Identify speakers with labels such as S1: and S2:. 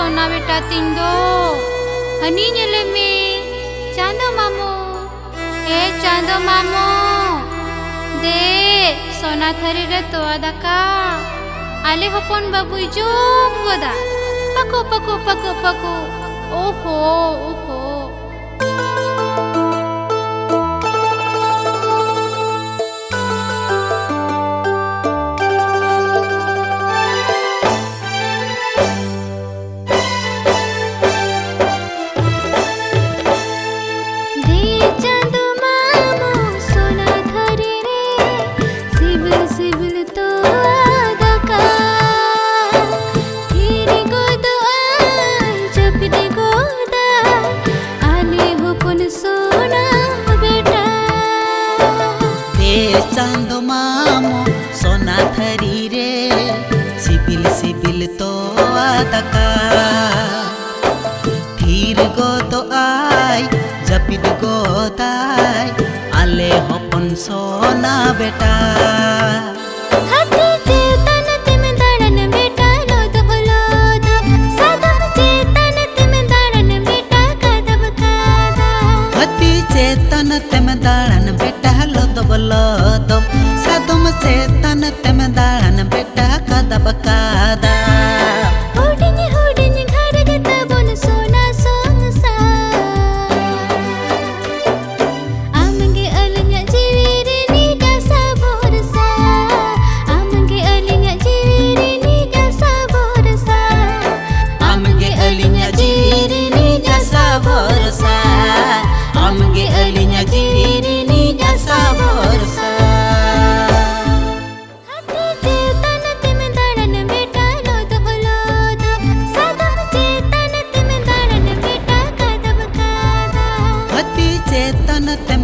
S1: सोना बेटा तिंदो हनी नेले में चांदो मामो ए चांदो मामो दे सोना थरी रे तो दाका आले हपन बाबू जोम गोदा पको पको पको पको ओहो ओहो
S2: चांदो मामो सोना थरी रे सिबिल सिबिल तो आदका फिर गो तो आई जपिद गो दाई आले हपन सोना बेटा चेतन तेम दाड़न बेटा लोदो बोलोदो सादुम चेतन तेम दाड़न बेटा कदब कादा
S1: हुडिनी घर गता बोन सोना सोंगसा आमगे अलिंगा जीवीरे नी गसा बोरसा आमगे अलिंगा जीवीरे नी गसा बोरसा
S2: आमगे अलिंगा जीवीरे नी गसा बोरसा आमगे अलिंगा जीवीरे नी गसा बोरसा
S1: हती चेतन तेम दाड़न बेटा लोदो बोलोदो सादम चेतन तेम दाड़न बेटा कदब कादा
S2: हती चेतन तेम